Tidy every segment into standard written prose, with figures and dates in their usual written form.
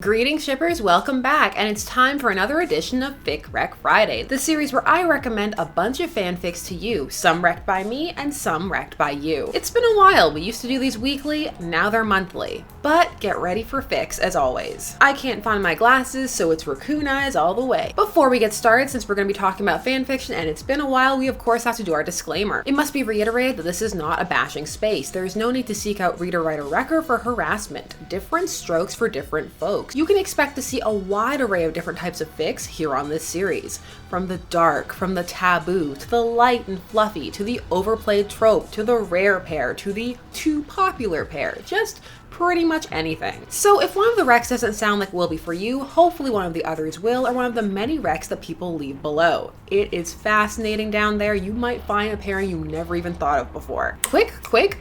Greetings shippers, welcome back, and it's time for another edition of Fic Rec Friday, the series where I recommend a bunch of fanfics to you, some wrecked by me and some wrecked by you. It's been a while, we used to do these weekly, now they're monthly. But get ready for fics as always. I can't find my glasses, so it's raccoon eyes all the way. Before we get started, since we're going to be talking about fanfiction and it's been a while, we of course have to do our disclaimer. It must be reiterated that this is not a bashing space. There is no need to seek out reader, writer, wrecker for harassment. Different strokes for different folks. You can expect to see a wide array of different types of fics here on this series. From the dark, from the taboo, to the light and fluffy, to the overplayed trope, to the rare pair, to the too popular pair. Just pretty much anything. So if one of the recs doesn't sound like it will be for you, hopefully one of the others will, or one of the many recs that people leave below. It is fascinating down there. You might find a pairing you never even thought of before. Quick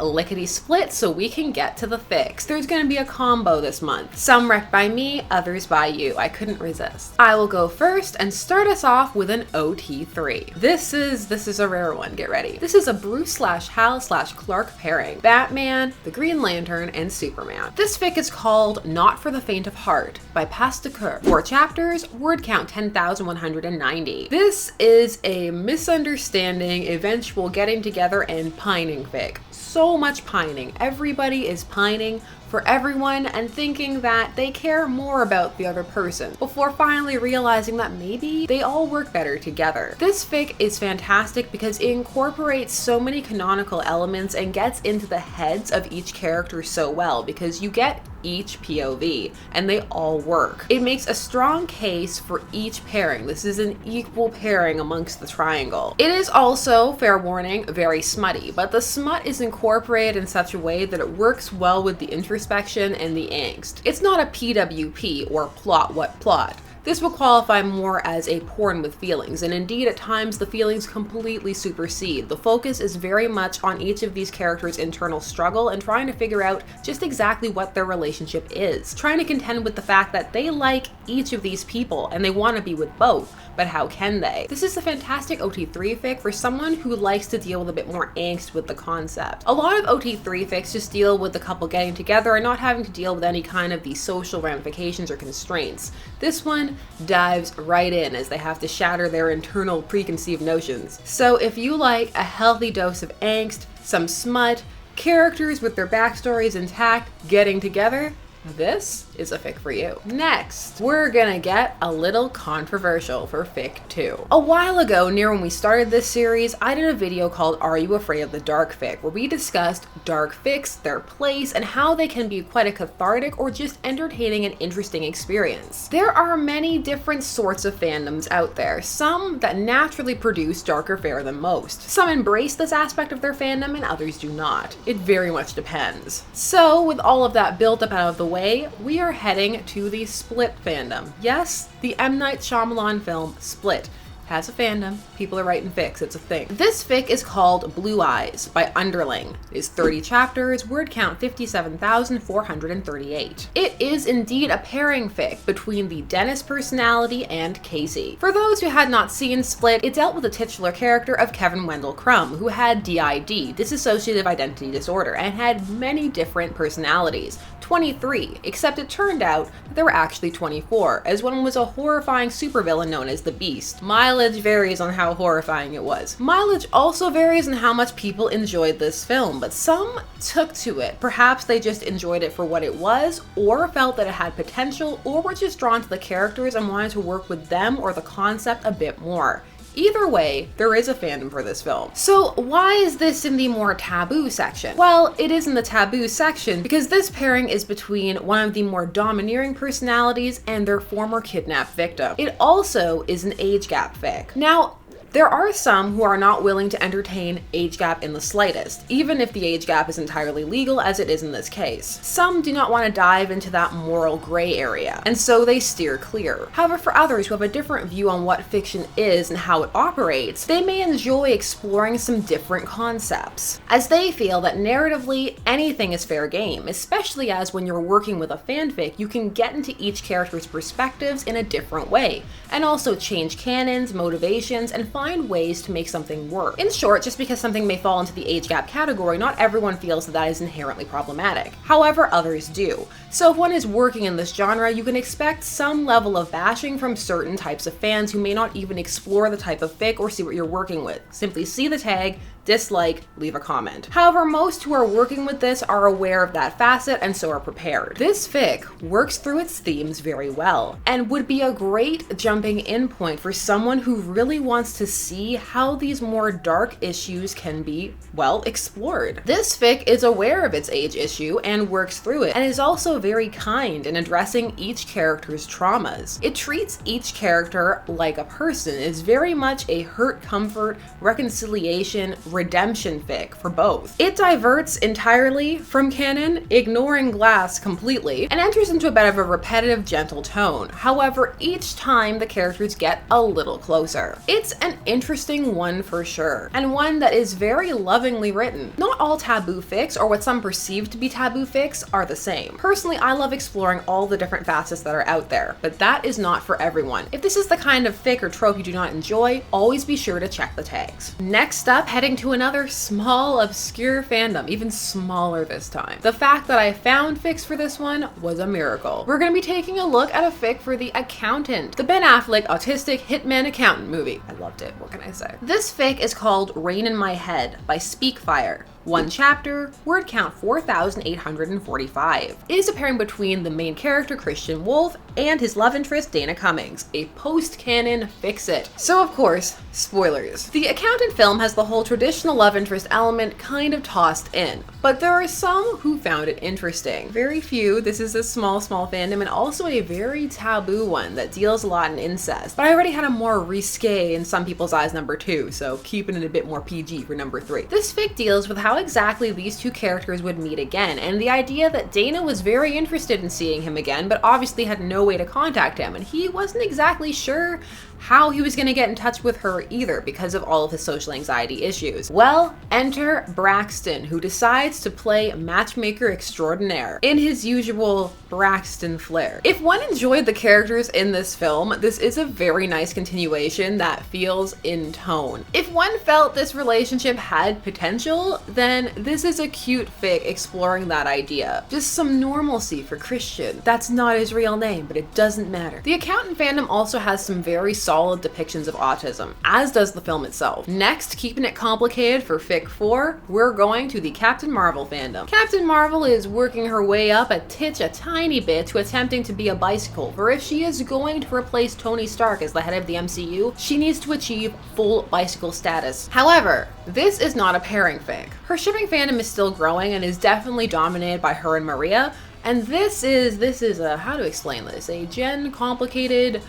lickety split so we can get to the fics. There's gonna be a combo this month. Some wrecked by me, others by you. I couldn't resist. I will go first and start us off with an OT3. This is a rare one, get ready. This is a Bruce/Hal/Clark pairing. Batman, the Green Lantern, and Superman. This fic is called Not for the Faint of Heart by Pastakur. 4 chapters, word count 10,190. This is a misunderstanding, eventual getting together and pining fic. So much pining. Everybody is pining for everyone and thinking that they care more about the other person before finally realizing that maybe they all work better together. This fic is fantastic because it incorporates so many canonical elements and gets into the heads of each character so well because you get each POV and they all work. It makes a strong case for each pairing. This is an equal pairing amongst the triangle. It is also, fair warning, very smutty, but the smut is incorporated in such a way that it works well with the introspection and the angst. It's not a PWP or plot what plot. This will qualify more as a porn with feelings, and indeed at times the feelings completely supersede. The focus is very much on each of these characters' internal struggle and trying to figure out just exactly what their relationship is. Trying to contend with the fact that they like each of these people and they want to be with both, but how can they? This is a fantastic OT3 fic for someone who likes to deal with a bit more angst with the concept. A lot of OT3 fics just deal with the couple getting together and not having to deal with any kind of the social ramifications or constraints. This one dives right in as they have to shatter their internal preconceived notions. So if you like a healthy dose of angst, some smut, characters with their backstories intact getting together, this is a fic for you. Next, we're gonna get a little controversial for fic 2. A while ago, near when we started this series, I did a video called Are You Afraid of the Dark Fic, where we discussed dark fics, their place, and how they can be quite a cathartic or just entertaining and interesting experience. There are many different sorts of fandoms out there, some that naturally produce darker fare than most. Some embrace this aspect of their fandom and others do not. It very much depends. So with all of that built up out of the way, we are heading to the Split fandom. Yes, the M. Night Shyamalan film Split has a fandom. People are writing fics, it's a thing. This fic is called Blue Eyes by Underling. It is 30 chapters, word count 57,438. It is indeed a pairing fic between the Dennis personality and Casey. For those who had not seen Split, it dealt with the titular character of Kevin Wendell Crumb, who had DID, dissociative identity disorder, and had many different personalities. 23, except it turned out that there were actually 24, as one was a horrifying supervillain known as the Beast. Mileage varies on how horrifying it was. Mileage also varies on how much people enjoyed this film, but some took to it. Perhaps they just enjoyed it for what it was, or felt that it had potential, or were just drawn to the characters and wanted to work with them or the concept a bit more. Either way, there is a fandom for this film. So why is this in the more taboo section? Well, it is in the taboo section because this pairing is between one of the more domineering personalities and their former kidnapped victim. It also is an age gap fic. Now, there are some who are not willing to entertain age gap in the slightest, even if the age gap is entirely legal as it is in this case. Some do not want to dive into that moral gray area, and so they steer clear. However, for others who have a different view on what fiction is and how it operates, they may enjoy exploring some different concepts, as they feel that narratively anything is fair game, especially as when you're working with a fanfic, you can get into each character's perspectives in a different way, and also change canons, motivations, and find find ways to make something work. In short, just because something may fall into the age gap category, not everyone feels that that is inherently problematic. However, others do. So if one is working in this genre, you can expect some level of bashing from certain types of fans who may not even explore the type of fic or see what you're working with. Simply see the tag, dislike, leave a comment. However, most who are working with this are aware of that facet and so are prepared. This fic works through its themes very well and would be a great jumping in point for someone who really wants to see how these more dark issues can be, well, explored. This fic is aware of its age issue and works through it, and is also very kind in addressing each character's traumas. It treats each character like a person. It's very much a hurt, comfort, reconciliation, redemption fic for both. It diverts entirely from canon, ignoring Glass completely, and enters into a bit of a repetitive, gentle tone. However, each time the characters get a little closer. It's an interesting one for sure, and one that is very lovingly written. Not all taboo fics, or what some perceive to be taboo fics, are the same. Personally, I love exploring all the different facets that are out there, but that is not for everyone. If this is the kind of fic or trope you do not enjoy, always be sure to check the tags. Next up, heading to another small, obscure fandom, even smaller this time. The fact that I found fics for this one was a miracle. We're gonna be taking a look at a fic for The Accountant, the Ben Affleck autistic hitman accountant movie. I loved it, what can I say? This fic is called Rain in My Head by Speakfire. One chapter, word count 4,845. It is a pairing between the main character Christian Wolf and his love interest Dana Cummings, a post-canon fix-it. So of course, spoilers. The Accountant film has the whole traditional love interest element kind of tossed in, but there are some who found it interesting. Very few. This is a small fandom, and also a very taboo one that deals a lot in incest. But I already had a more risque, in some people's eyes, number 2, so keeping it a bit more PG for number 3. This fic deals with how exactly these two characters would meet again, and the idea that Dana was very interested in seeing him again, but obviously had no way to contact him, and he wasn't exactly sure how he was going to get in touch with her either because of all of his social anxiety issues. Well, enter Braxton, who decides to play matchmaker extraordinaire in his usual Braxton flair. If one enjoyed the characters in this film, this is a very nice continuation that feels in tone. If one felt this relationship had potential, then this is a cute fic exploring that idea. Just some normalcy for Christian. That's not his real name, but it doesn't matter. The Accountant fandom also has some very solid depictions of autism, as does the film itself. Next, keeping it complicated for Fic 4, we're going to the Captain Marvel fandom. Captain Marvel is working her way up a tiny bit to attempting to be a bicycle, for if she is going to replace Tony Stark as the head of the MCU, she needs to achieve full bicycle status. However, this is not a pairing fic. Her shipping fandom is still growing and is definitely dominated by her and Maria, and this is a, how to explain this, a complicated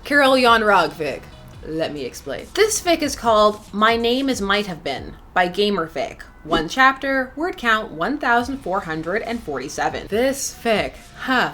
Carol Jan Rog fic. Let me explain. This fic is called My Name Is Might Have Been by Gamerfic. One chapter, word count 1,447. This fic,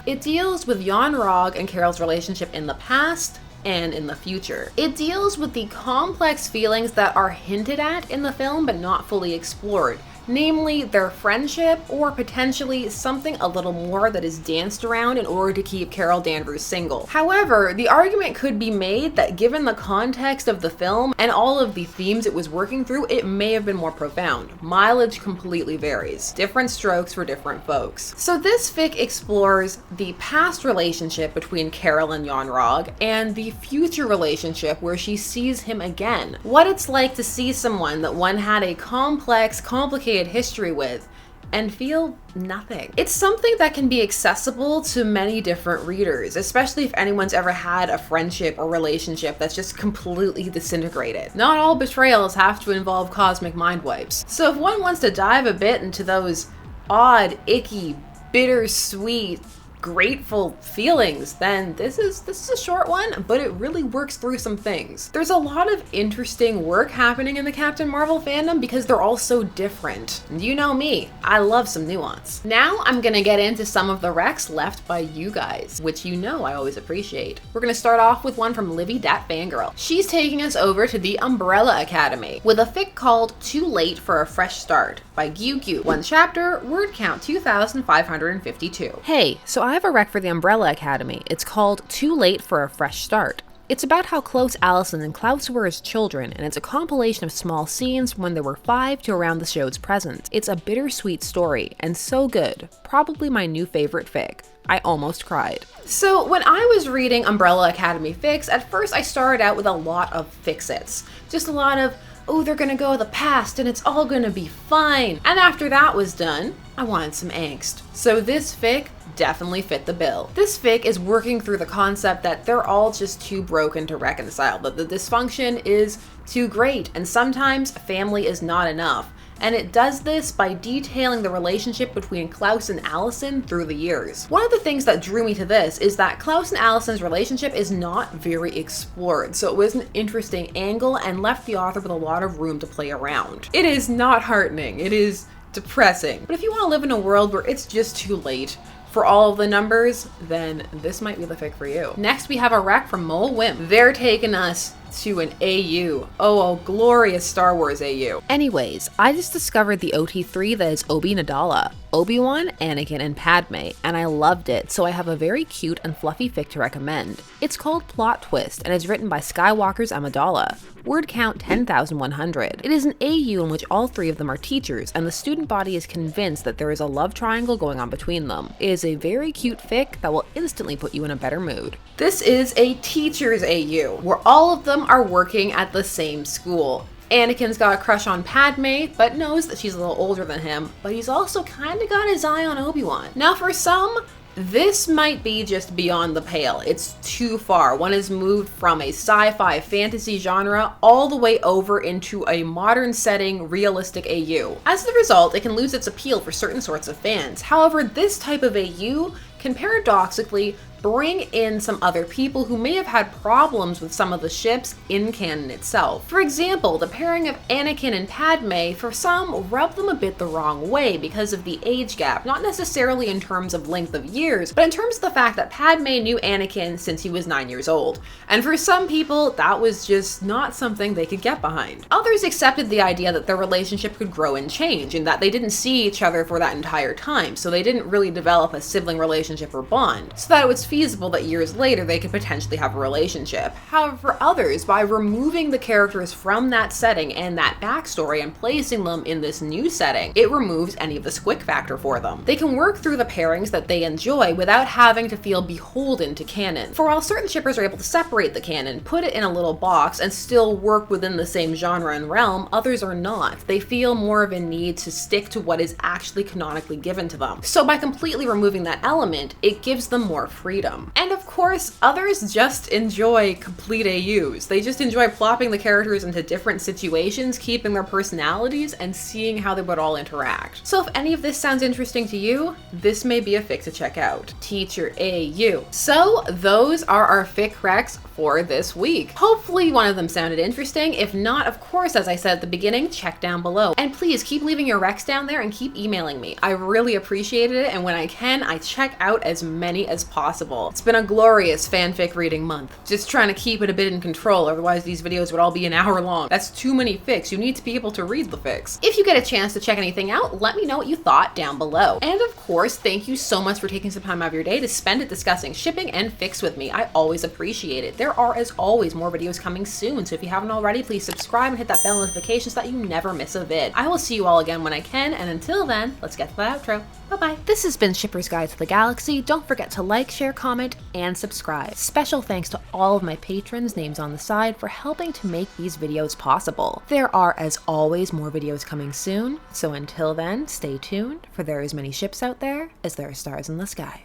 it deals with Jan Rog and Carol's relationship in the past and in the future. It deals with the complex feelings that are hinted at in the film but not fully explored. Namely, their friendship, or potentially something a little more that is danced around in order to keep Carol Danvers single. However, the argument could be made that given the context of the film and all of the themes it was working through, it may have been more profound. Mileage completely varies. Different strokes for different folks. So this fic explores the past relationship between Carol and Jan Rog, and the future relationship where she sees him again. What it's like to see someone that one had a complex, complicated history with and feel nothing. It's something that can be accessible to many different readers, especially if anyone's ever had a friendship or relationship that's just completely disintegrated. Not all betrayals have to involve cosmic mind wipes. So if one wants to dive a bit into those odd, icky, bittersweet, grateful feelings, then this is a short one, but it really works through some things. There's a lot of interesting work happening in the Captain Marvel fandom because they're all so different. And you know me, I love some nuance. Now I'm gonna get into some of the recs left by you guys, which you know I always appreciate. We're gonna start off with one from Livy Dat Fangirl. She's taking us over to the Umbrella Academy with a fic called Too Late for a Fresh Start by Gyu. One chapter, word count 2,552. Hey, so I have a rec for the Umbrella Academy. It's called Too Late for a Fresh Start. It's about how close Allison and Klaus were as children, and it's a compilation of small scenes from when they were 5 to around the show's present. It's a bittersweet story, and so good. Probably my new favorite fic. I almost cried. So when I was reading Umbrella Academy fics, at first I started out with a lot of fix-its. Just a lot of, oh, they're gonna go to the past and it's all gonna be fine. And after that was done, I wanted some angst. So this fic definitely fit the bill. This fic is working through the concept that they're all just too broken to reconcile, that the dysfunction is too great, and sometimes family is not enough. And it does this by detailing the relationship between Klaus and Allison through the years. One of the things that drew me to this is that Klaus and Allison's relationship is not very explored, so it was an interesting angle and left the author with a lot of room to play around. It is not heartening, it is depressing, but if you want to live in a world where it's just too late for all of the numbers, then this might be the fic for you. Next, we have a rec from Mole Wim. They're taking us to an AU. Oh, a glorious Star Wars AU. Anyways, I just discovered the OT3 that is Obi Nadala, Obi-Wan, Anakin, and Padme, and I loved it, so I have a very cute and fluffy fic to recommend. It's called Plot Twist, and is written by Skywalker's Amidala. Word count 10,100. It is an AU in which all 3 of them are teachers, and the student body is convinced that there is a love triangle going on between them. It is a very cute fic that will instantly put you in a better mood. This is a teacher's AU, where all of them are working at the same school. Anakin's got a crush on Padme, but knows that she's a little older than him, but he's also kind of got his eye on Obi-Wan. Now for some, this might be just beyond the pale. It's too far. One has moved from a sci-fi fantasy genre all the way over into a modern setting realistic AU. As a result, it can lose its appeal for certain sorts of fans. However, this type of AU can paradoxically bring in some other people who may have had problems with some of the ships in canon itself. For example, the pairing of Anakin and Padme, for some, rubbed them a bit the wrong way because of the age gap, not necessarily in terms of length of years, but in terms of the fact that Padme knew Anakin since he was 9 years old. And for some people, that was just not something they could get behind. Others accepted the idea that their relationship could grow and change, and that they didn't see each other for that entire time, so they didn't really develop a sibling relationship or bond, so that it was feasible that years later they could potentially have a relationship. However, for others, by removing the characters from that setting and that backstory and placing them in this new setting, it removes any of the squick factor for them. They can work through the pairings that they enjoy without having to feel beholden to canon. For while certain shippers are able to separate the canon, put it in a little box, and still work within the same genre and realm, others are not. They feel more of a need to stick to what is actually canonically given to them. So by completely removing that element, it gives them more freedom. And of course, others just enjoy complete AUs. They just enjoy plopping the characters into different situations, keeping their personalities, and seeing how they would all interact. So if any of this sounds interesting to you, this may be a fic to check out. Teacher AU. So those are our fic recs for this week. Hopefully one of them sounded interesting. If not, of course, as I said at the beginning, check down below. And please keep leaving your recs down there and keep emailing me. I really appreciated it, and when I can, I check out as many as possible. It's been a glorious fanfic reading month. Just trying to keep it a bit in control, otherwise these videos would all be an hour long. That's too many fics. You need to be able to read the fics. If you get a chance to check anything out, let me know what you thought down below. And of course, thank you so much for taking some time out of your day to spend it discussing shipping and fics with me. I always appreciate it. There are, as always, more videos coming soon, so if you haven't already, please subscribe and hit that bell notification so that you never miss a vid. I will see you all again when I can, and until then, let's get to the outro. Bye-bye. This has been Shipper's Guide to the Galaxy. Don't forget to like, share, comment, and subscribe. Special thanks to all of my patrons, names on the side, for helping to make these videos possible. There are, as always, more videos coming soon, so until then, stay tuned, for there are as many ships out there as there are stars in the sky.